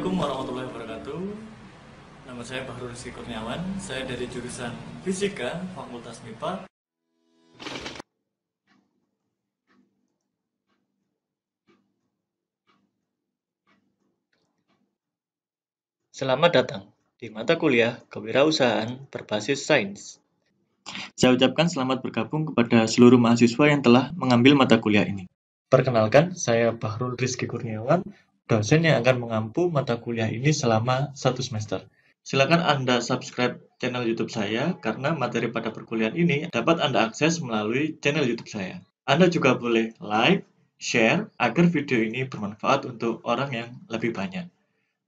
Assalamualaikum warahmatullahi wabarakatuh. Nama saya Bahrul Rizky Kurniawan. Saya dari jurusan Fisika, Fakultas MIPA. Selamat datang di mata kuliah Kewirausahaan Berbasis Sains. Saya ucapkan selamat bergabung kepada seluruh mahasiswa yang telah mengambil mata kuliah ini. Perkenalkan, saya Bahrul Rizky Kurniawan, dosen yang akan mengampu mata kuliah ini selama 1 semester. Silakan Anda subscribe channel YouTube saya karena materi pada perkuliahan ini dapat Anda akses melalui channel YouTube saya. Anda juga boleh like, share agar video ini bermanfaat untuk orang yang lebih banyak.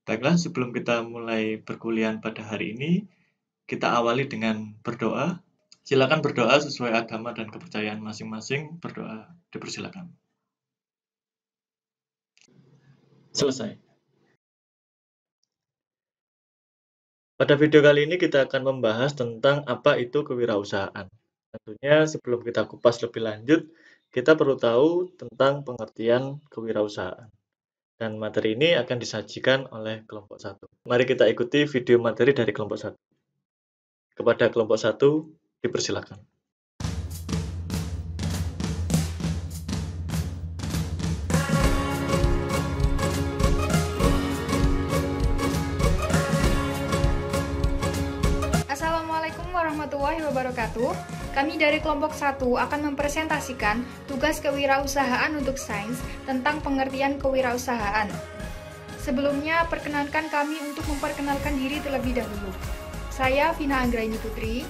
Baiklah, sebelum kita mulai perkuliahan pada hari ini, kita awali dengan berdoa. Silakan berdoa sesuai agama dan kepercayaan masing-masing. Berdoa dipersilakan. Selesai. Pada video kali ini kita akan membahas tentang apa itu kewirausahaan. Tentunya sebelum kita kupas lebih lanjut, kita perlu tahu tentang pengertian kewirausahaan. Dan materi ini akan disajikan oleh kelompok 1. Mari kita ikuti video materi dari kelompok 1. Kepada kelompok 1, dipersilakan. Assalamualaikum warahmatullahi wabarakatuh. Kami dari kelompok 1 akan mempresentasikan tugas kewirausahaan untuk sains tentang pengertian kewirausahaan. Sebelumnya, perkenankan kami untuk memperkenalkan diri terlebih dahulu. Saya Vina Anggraini Putri.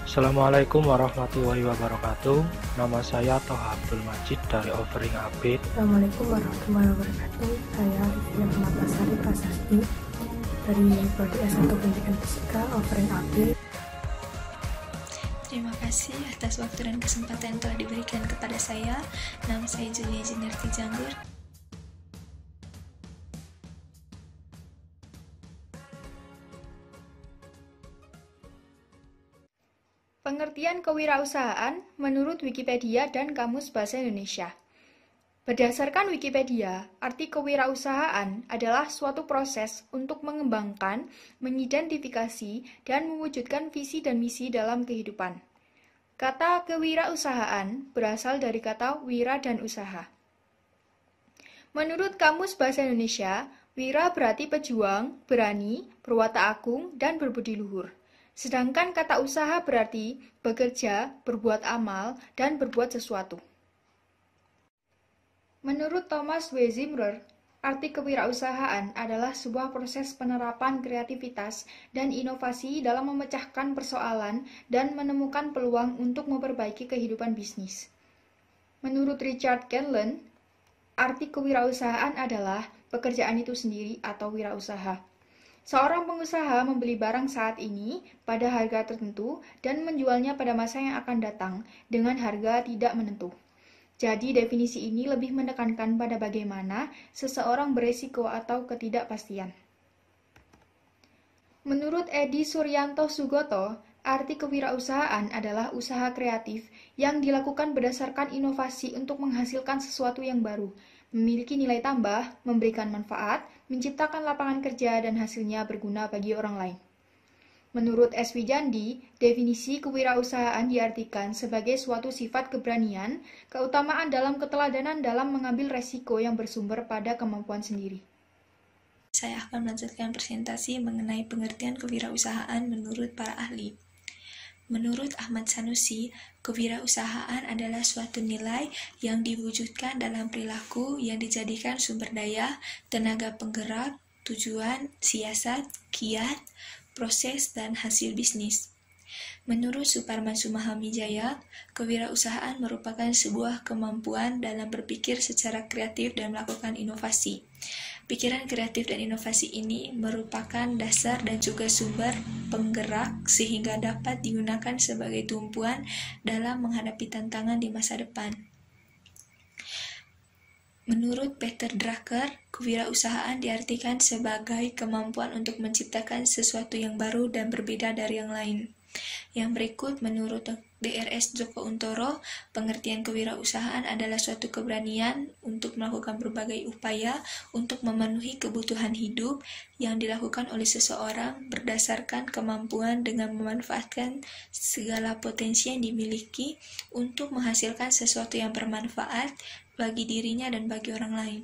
Assalamualaikum warahmatullahi wabarakatuh. Nama saya Toha Abdul Majid dari Offering AP. Assalamualaikum warahmatullahi wabarakatuh. Saya Rifia Permatasari Prasasti dari Prodi S1 Pendidikan Fisika Offering AP. Terima kasih atas waktu dan kesempatan yang telah diberikan kepada saya. Nama saya Julia Jenarti Janggur. Pengertian kewirausahaan menurut Wikipedia dan Kamus Bahasa Indonesia. Berdasarkan Wikipedia, arti kewirausahaan adalah suatu proses untuk mengembangkan, mengidentifikasi, dan mewujudkan visi dan misi dalam kehidupan. Kata kewirausahaan berasal dari kata wira dan usaha. Menurut Kamus Bahasa Indonesia, wira berarti pejuang, berani, berwatak agung, dan berbudi luhur. Sedangkan kata usaha berarti bekerja, berbuat amal, dan berbuat sesuatu. Menurut Thomas W. Zimmer, arti kewirausahaan adalah sebuah proses penerapan kreativitas dan inovasi dalam memecahkan persoalan dan menemukan peluang untuk memperbaiki kehidupan bisnis. Menurut Richard Canlon, arti kewirausahaan adalah pekerjaan itu sendiri atau wirausaha. Seorang pengusaha membeli barang saat ini pada harga tertentu dan menjualnya pada masa yang akan datang dengan harga tidak menentu. Jadi definisi ini lebih menekankan pada bagaimana seseorang beresiko atau ketidakpastian. Menurut Edi Suryanto Sugoto, arti kewirausahaan adalah usaha kreatif yang dilakukan berdasarkan inovasi untuk menghasilkan sesuatu yang baru, memiliki nilai tambah, memberikan manfaat, menciptakan lapangan kerja, dan hasilnya berguna bagi orang lain. Menurut S. Wijandi, definisi kewirausahaan diartikan sebagai suatu sifat keberanian, keutamaan dalam keteladanan dalam mengambil resiko yang bersumber pada kemampuan sendiri. Saya akan melanjutkan presentasi mengenai pengertian kewirausahaan menurut para ahli. Menurut Ahmad Sanusi, kewirausahaan adalah suatu nilai yang diwujudkan dalam perilaku yang dijadikan sumber daya, tenaga penggerak, tujuan, siasat, kiat, proses, dan hasil bisnis. Menurut Suparman Sumahamijaya, kewirausahaan merupakan sebuah kemampuan dalam berpikir secara kreatif dan melakukan inovasi. Pikiran kreatif dan inovasi ini merupakan dasar dan juga sumber penggerak sehingga dapat digunakan sebagai tumpuan dalam menghadapi tantangan di masa depan. Menurut Peter Drucker, kewirausahaan diartikan sebagai kemampuan untuk menciptakan sesuatu yang baru dan berbeda dari yang lain. Yang berikut, menurut DRS Djoko Untoro, pengertian kewirausahaan adalah suatu keberanian untuk melakukan berbagai upaya untuk memenuhi kebutuhan hidup yang dilakukan oleh seseorang berdasarkan kemampuan dengan memanfaatkan segala potensi yang dimiliki untuk menghasilkan sesuatu yang bermanfaat bagi dirinya dan bagi orang lain.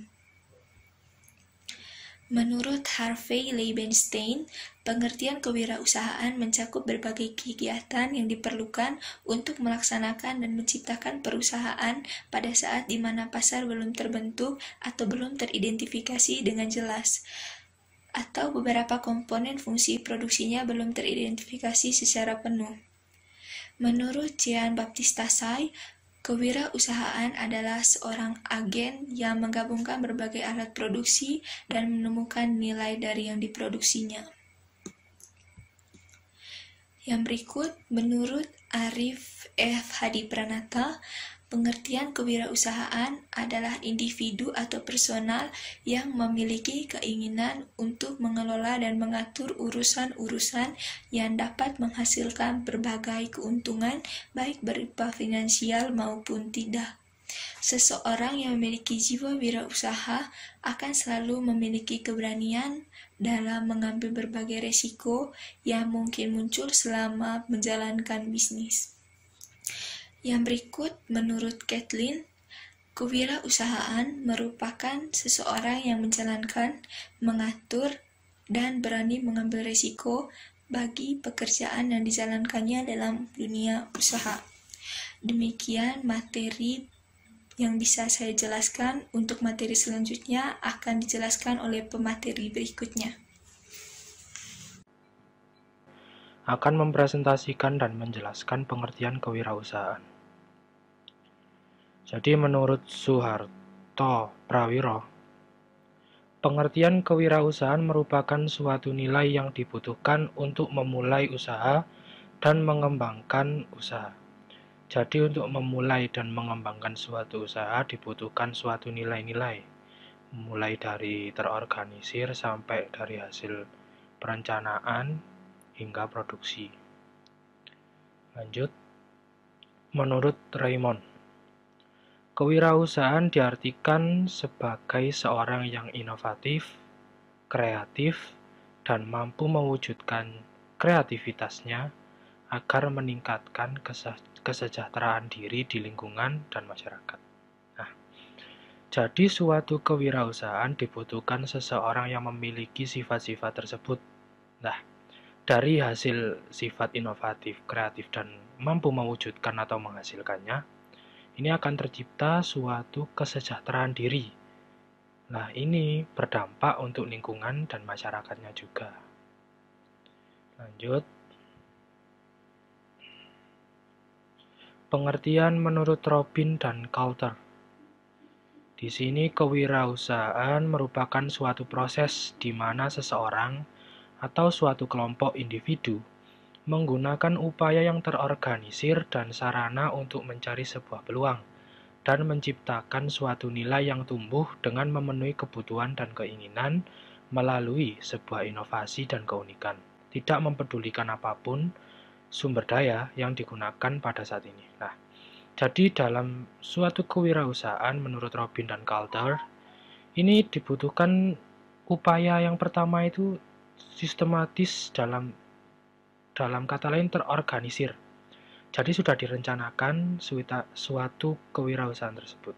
Menurut Harvey Leibenstein, pengertian kewirausahaan mencakup berbagai kegiatan yang diperlukan untuk melaksanakan dan menciptakan perusahaan pada saat di mana pasar belum terbentuk atau belum teridentifikasi dengan jelas, atau beberapa komponen fungsi produksinya belum teridentifikasi secara penuh. Menurut Jean Baptiste Say, kewirausahaan adalah seorang agen yang menggabungkan berbagai alat produksi dan menemukan nilai dari yang diproduksinya. Yang berikut, menurut Arif F. Hadi Pranata, pengertian kewirausahaan adalah individu atau personal yang memiliki keinginan untuk mengelola dan mengatur urusan-urusan yang dapat menghasilkan berbagai keuntungan, baik berupa finansial maupun tidak. Seseorang yang memiliki jiwa wirausaha akan selalu memiliki keberanian dalam mengambil berbagai resiko yang mungkin muncul selama menjalankan bisnis. Yang berikut, menurut Kathleen, kewirausahaan merupakan seseorang yang menjalankan, mengatur, dan berani mengambil risiko bagi pekerjaan yang dijalankannya dalam dunia usaha. Demikian materi yang bisa saya jelaskan. Untuk materi selanjutnya akan dijelaskan oleh pemateri berikutnya. Akan mempresentasikan dan menjelaskan pengertian kewirausahaan. Jadi menurut Suharto Prawiro, pengertian kewirausahaan merupakan suatu nilai yang dibutuhkan untuk memulai usaha dan mengembangkan usaha. Jadi untuk memulai dan mengembangkan suatu usaha dibutuhkan suatu nilai-nilai, mulai dari terorganisir sampai dari hasil perencanaan hingga produksi. Lanjut, menurut Raymond, kewirausahaan diartikan sebagai seorang yang inovatif, kreatif, dan mampu mewujudkan kreativitasnya agar meningkatkan kesejahteraan diri di lingkungan dan masyarakat. Nah, jadi suatu kewirausahaan dibutuhkan seseorang yang memiliki sifat-sifat tersebut. Nah, dari hasil sifat inovatif, kreatif, dan mampu mewujudkan atau menghasilkannya, ini akan tercipta suatu kesejahteraan diri. Nah, ini berdampak untuk lingkungan dan masyarakatnya juga. Lanjut. Pengertian menurut Robin dan Coulter. Di sini kewirausahaan merupakan suatu proses di mana seseorang atau suatu kelompok individu menggunakan upaya yang terorganisir dan sarana untuk mencari sebuah peluang dan menciptakan suatu nilai yang tumbuh dengan memenuhi kebutuhan dan keinginan melalui sebuah inovasi dan keunikan, tidak mempedulikan apapun sumber daya yang digunakan pada saat ini. Nah, jadi dalam suatu kewirausahaan menurut Robin dan Coulter, ini dibutuhkan upaya yang pertama itu sistematis, dalam kata lain terorganisir. Jadi sudah direncanakan suatu kewirausahaan tersebut.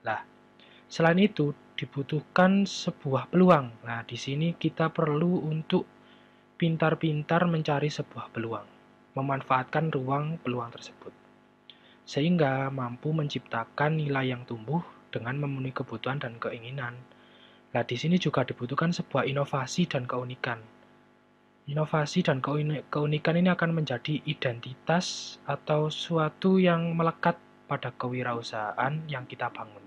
Nah, selain itu dibutuhkan sebuah peluang. Nah, di sini kita perlu untuk pintar-pintar mencari sebuah peluang, memanfaatkan ruang peluang tersebut, sehingga mampu menciptakan nilai yang tumbuh dengan memenuhi kebutuhan dan keinginan. Nah, di sini juga dibutuhkan sebuah inovasi dan keunikan. Inovasi dan keunikan ini akan menjadi identitas atau suatu yang melekat pada kewirausahaan yang kita bangun.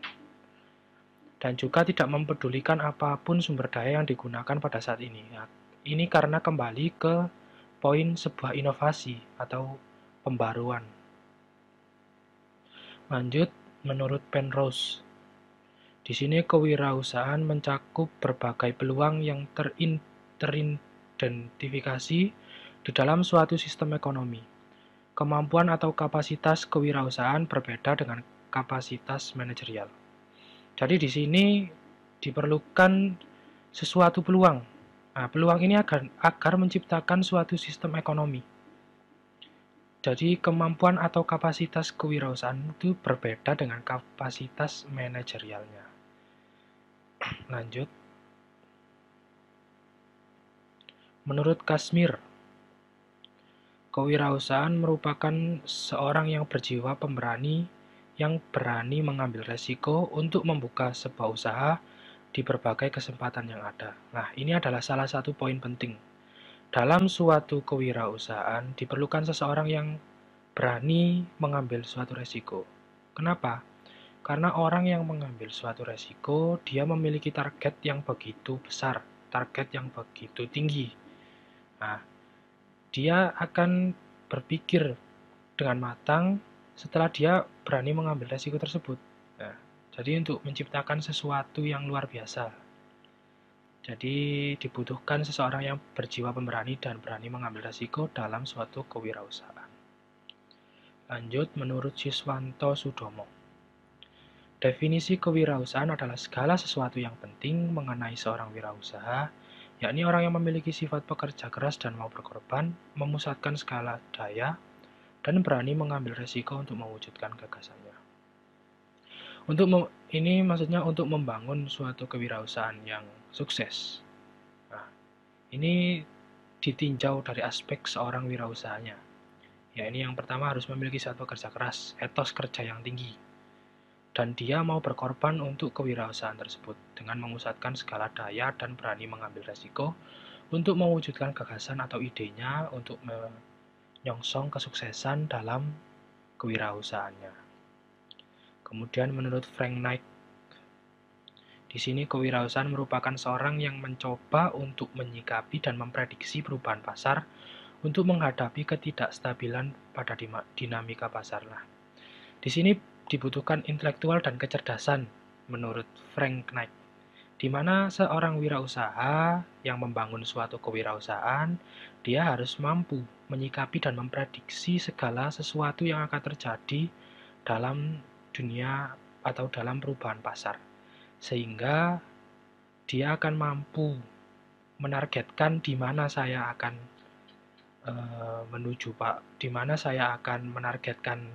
Dan juga tidak mempedulikan apapun sumber daya yang digunakan pada saat ini. Nah, ini karena kembali ke poin sebuah inovasi atau pembaruan. Lanjut, menurut Penrose, di sini kewirausahaan mencakup berbagai peluang yang teridentifikasi di dalam suatu sistem ekonomi. Kemampuan atau kapasitas kewirausahaan berbeda dengan kapasitas manajerial. Jadi di sini diperlukan sesuatu peluang. Nah, peluang ini agar menciptakan suatu sistem ekonomi. Jadi kemampuan atau kapasitas kewirausahaan itu berbeda dengan kapasitas manajerialnya. Lanjut. Menurut Kashmir, kewirausahaan merupakan seorang yang berjiwa pemberani yang berani mengambil resiko untuk membuka sebuah usaha di berbagai kesempatan yang ada. Nah, ini adalah salah satu poin penting. Dalam suatu kewirausahaan diperlukan seseorang yang berani mengambil suatu resiko. Kenapa? Karena orang yang mengambil suatu resiko, dia memiliki target yang begitu besar, target yang begitu tinggi. Nah, dia akan berpikir dengan matang setelah dia berani mengambil resiko tersebut. Nah, jadi untuk menciptakan sesuatu yang luar biasa. Jadi dibutuhkan seseorang yang berjiwa pemberani dan berani mengambil resiko dalam suatu kewirausahaan. Lanjut, menurut Siswanto Sudomo, definisi kewirausahaan adalah segala sesuatu yang penting mengenai seorang wirausaha, yakni orang yang memiliki sifat pekerja keras dan mau berkorban, memusatkan segala daya, dan berani mengambil resiko untuk mewujudkan gagasannya. Ini maksudnya untuk membangun suatu kewirausahaan yang sukses. Nah, ini ditinjau dari aspek seorang wirausahanya. Ya, ini yang pertama harus memiliki sifat pekerja keras, etos kerja yang tinggi, dan dia mau berkorban untuk kewirausahaan tersebut dengan memusatkan segala daya dan berani mengambil resiko untuk mewujudkan gagasan atau idenya untuk menyongsong kesuksesan dalam kewirausahaannya. Kemudian menurut Frank Knight, di sini kewirausahaan merupakan seorang yang mencoba untuk menyikapi dan memprediksi perubahan pasar untuk menghadapi ketidakstabilan pada dinamika pasar. Nah, di sini dibutuhkan intelektual dan kecerdasan menurut Frank Knight, di mana seorang wirausaha yang membangun suatu kewirausahaan, dia harus mampu menyikapi dan memprediksi segala sesuatu yang akan terjadi dalam dunia atau dalam perubahan pasar, sehingga dia akan mampu menargetkan di mana saya akan di mana saya akan menargetkan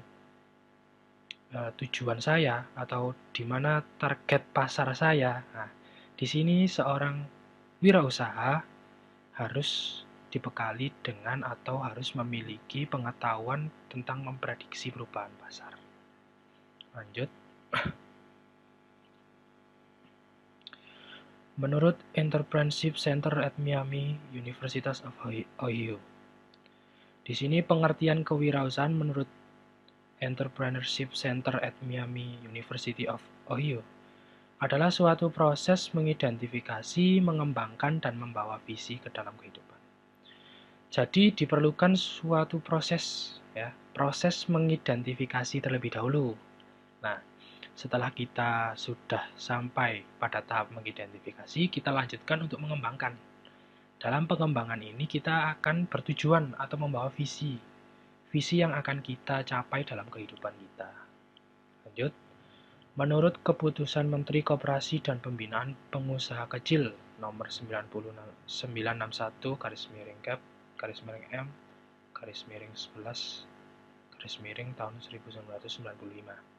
tujuan saya atau di mana target pasar saya. Nah, di sini seorang wirausaha harus dibekali dengan atau harus memiliki pengetahuan tentang memprediksi perubahan pasar. Lanjut. Menurut Entrepreneurship Center at Miami University of Ohio, di sini pengertian kewirausahaan menurut Entrepreneurship Center at Miami University of Ohio adalah suatu proses mengidentifikasi, mengembangkan, dan membawa visi ke dalam kehidupan. Jadi diperlukan suatu proses, ya, proses mengidentifikasi terlebih dahulu. Nah, setelah kita sudah sampai pada tahap mengidentifikasi, kita lanjutkan untuk mengembangkan. Dalam pengembangan ini kita akan bertujuan atau membawa visi yang akan kita capai dalam kehidupan kita. Lanjut. Menurut keputusan Menteri Koperasi dan Pembinaan Pengusaha Kecil nomor 991/M/11 tahun 1995.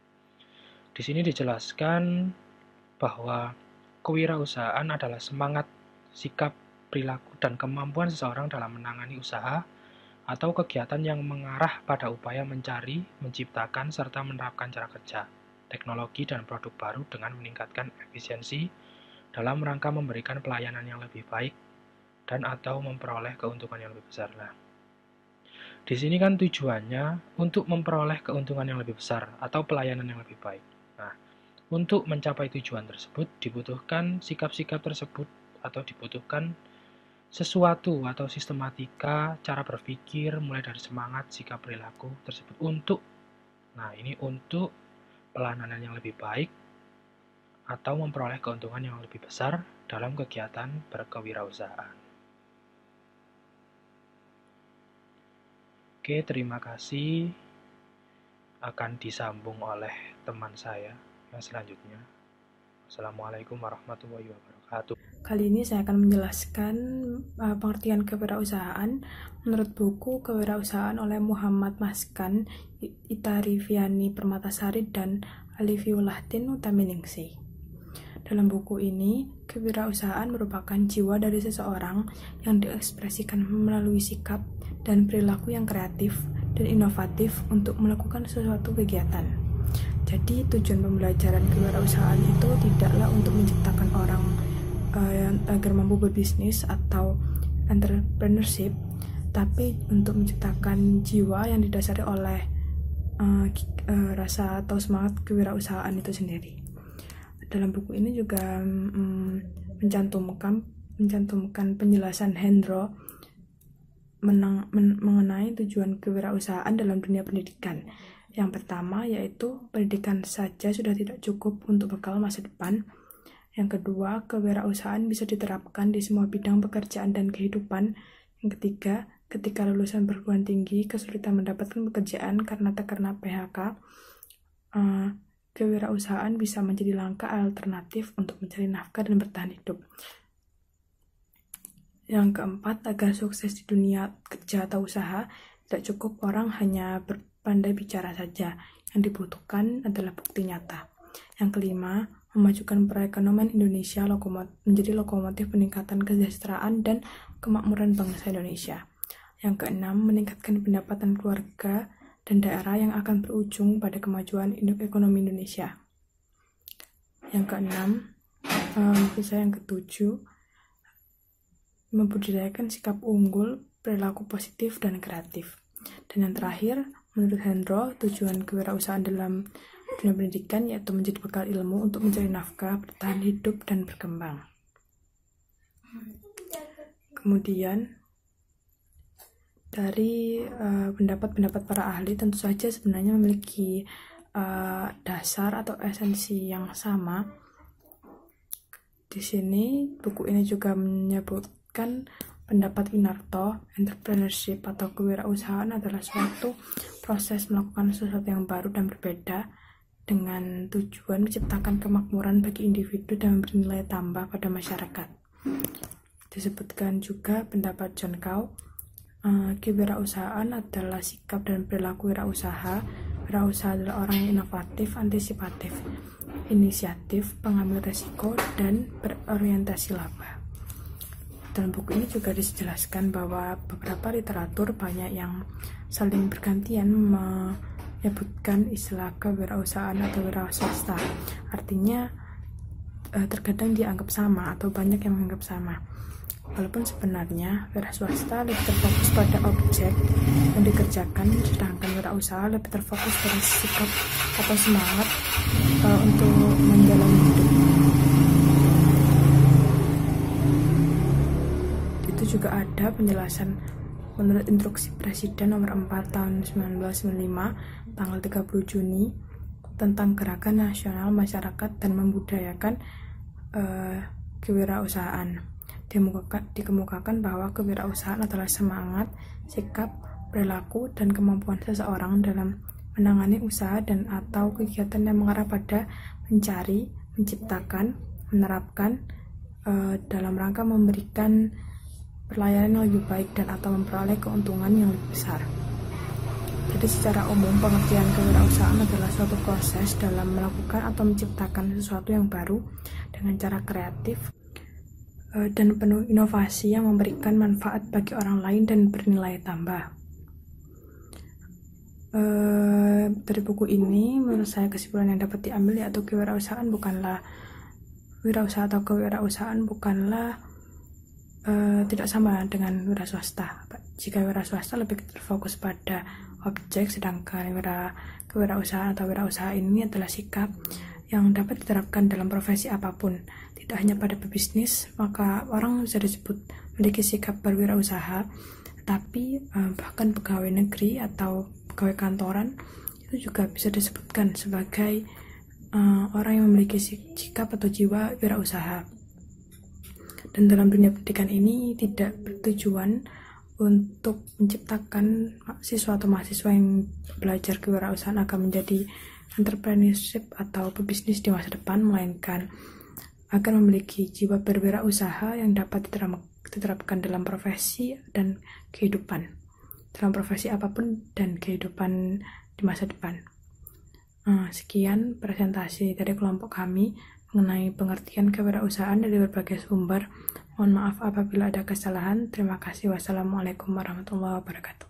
Di sini dijelaskan bahwa kewirausahaan adalah semangat, sikap, perilaku, dan kemampuan seseorang dalam menangani usaha atau kegiatan yang mengarah pada upaya mencari, menciptakan, serta menerapkan cara kerja, teknologi, dan produk baru dengan meningkatkan efisiensi dalam rangka memberikan pelayanan yang lebih baik dan atau memperoleh keuntungan yang lebih besar. Nah, di sini kan tujuannya untuk memperoleh keuntungan yang lebih besar atau pelayanan yang lebih baik. Nah, untuk mencapai tujuan tersebut dibutuhkan sikap-sikap tersebut atau dibutuhkan sesuatu atau sistematika cara berpikir mulai dari semangat, sikap, perilaku tersebut untuk pelayanan yang lebih baik atau memperoleh keuntungan yang lebih besar dalam kegiatan berkewirausahaan. Oke, terima kasih. Akan disambung oleh teman saya yang selanjutnya. Assalamualaikum warahmatullahi wabarakatuh. Kali ini saya akan menjelaskan pengertian kewirausahaan menurut buku Kewirausahaan oleh Muhammad Maskan, Ita Riviani Permatasari, dan Alifiullahdin Utaminingsih. Dalam buku ini, kewirausahaan merupakan jiwa dari seseorang yang diekspresikan melalui sikap dan perilaku yang kreatif dan inovatif untuk melakukan sesuatu kegiatan. Jadi, tujuan pembelajaran kewirausahaan itu tidaklah untuk menciptakan orang agar mampu berbisnis atau entrepreneurship, tapi untuk menciptakan jiwa yang didasari oleh rasa atau semangat kewirausahaan itu sendiri. Dalam buku ini juga mencantumkan penjelasan Hendro mengenai tujuan kewirausahaan dalam dunia pendidikan. Yang pertama yaitu pendidikan saja sudah tidak cukup untuk bekal masa depan. Yang kedua, kewirausahaan bisa diterapkan di semua bidang pekerjaan dan kehidupan. Yang ketiga, ketika lulusan perguruan tinggi kesulitan mendapatkan pekerjaan karena terkena PHK, kewirausahaan bisa menjadi langkah alternatif untuk mencari nafkah dan bertahan hidup. Yang keempat, agar sukses di dunia kerja atau usaha, tidak cukup orang hanya berpandai bicara saja. Yang dibutuhkan adalah bukti nyata. Yang kelima, memajukan perekonomian Indonesia menjadi lokomotif peningkatan kesejahteraan dan kemakmuran bangsa Indonesia. Yang keenam, meningkatkan pendapatan keluarga dan daerah yang akan berujung pada kemajuan ekonomi Indonesia. Yang keenam, yang ketujuh, membudidayakan sikap unggul, perilaku positif dan kreatif. Dan yang terakhir, menurut Hendro, tujuan kewirausahaan dalam dunia pendidikan yaitu menjadi bekal ilmu untuk mencari nafkah, bertahan hidup, dan berkembang. Kemudian, dari pendapat-pendapat para ahli tentu saja sebenarnya memiliki dasar atau esensi yang sama. Di sini buku ini juga menyebutkan pendapat Winarto, entrepreneurship atau kewirausahaan adalah suatu proses melakukan sesuatu yang baru dan berbeda dengan tujuan menciptakan kemakmuran bagi individu dan memberi nilai tambah pada masyarakat. Disebutkan juga pendapat John Cow, kewirausahaan adalah sikap dan perilaku wirausaha. Wirausaha adalah orang yang inovatif, antisipatif, inisiatif, pengambil resiko, dan berorientasi laba. Dalam buku ini juga dijelaskan bahwa beberapa literatur banyak yang saling bergantian menyebutkan istilah kewirausahaan atau wirausaha. Artinya terkadang dianggap sama atau banyak yang menganggap sama. Walaupun sebenarnya wira swasta lebih terfokus pada objek yang dikerjakan, sedangkan wirausaha lebih terfokus pada sikap atau semangat untuk menjalani hidup. Itu juga ada penjelasan menurut Instruksi Presiden nomor 4 tahun 1995 tanggal 30 Juni tentang Gerakan Nasional Masyarakat dan Membudayakan Kewirausahaan. Dikemukakan bahwa kewirausahaan adalah semangat, sikap, perilaku, dan kemampuan seseorang dalam menangani usaha dan atau kegiatan yang mengarah pada mencari, menciptakan, menerapkan dalam rangka memberikan pelayanan yang lebih baik dan atau memperoleh keuntungan yang lebih besar. Jadi secara umum pengertian kewirausahaan adalah suatu proses dalam melakukan atau menciptakan sesuatu yang baru dengan cara kreatif dan penuh inovasi yang memberikan manfaat bagi orang lain dan bernilai tambah. Dari buku ini menurut saya kesimpulan yang dapat diambil yaitu kewirausahaan bukanlah tidak sama dengan wira swasta. Jika wira swasta lebih terfokus pada objek, sedangkan kewirausahaan atau wirausaha ini adalah sikap yang dapat diterapkan dalam profesi apapun. Tidak hanya pada pebisnis, maka orang bisa disebut memiliki sikap berwirausaha, tapi bahkan pegawai negeri atau pegawai kantoran itu juga bisa disebutkan sebagai orang yang memiliki sikap atau jiwa wirausaha. Dan dalam dunia pendidikan ini tidak bertujuan untuk menciptakan siswa atau mahasiswa yang belajar kewirausahaan akan menjadi entrepreneurship atau pebisnis di masa depan, melainkan akan memiliki jiwa berwirausaha yang dapat diterapkan dalam profesi dan kehidupan, dalam profesi apapun dan kehidupan di masa depan. Sekian presentasi dari kelompok kami mengenai pengertian kewirausahaan dari berbagai sumber. Mohon maaf apabila ada kesalahan. Terima kasih. Wassalamualaikum warahmatullahi wabarakatuh.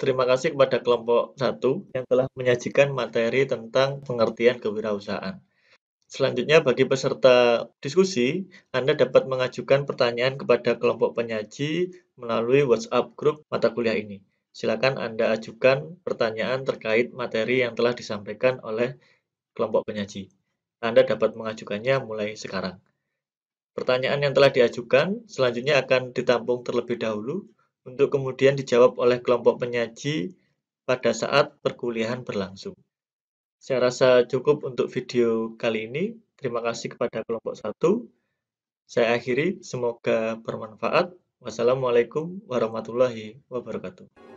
Terima kasih kepada kelompok 1 yang telah menyajikan materi tentang pengertian kewirausahaan. Selanjutnya, bagi peserta diskusi, Anda dapat mengajukan pertanyaan kepada kelompok penyaji melalui WhatsApp grup mata kuliah ini. Silakan Anda ajukan pertanyaan terkait materi yang telah disampaikan oleh kelompok penyaji. Anda dapat mengajukannya mulai sekarang. Pertanyaan yang telah diajukan selanjutnya akan ditampung terlebih dahulu untuk kemudian dijawab oleh kelompok penyaji pada saat perkuliahan berlangsung. Saya rasa cukup untuk video kali ini. Terima kasih kepada kelompok 1. Saya akhiri, semoga bermanfaat. Wassalamualaikum warahmatullahi wabarakatuh.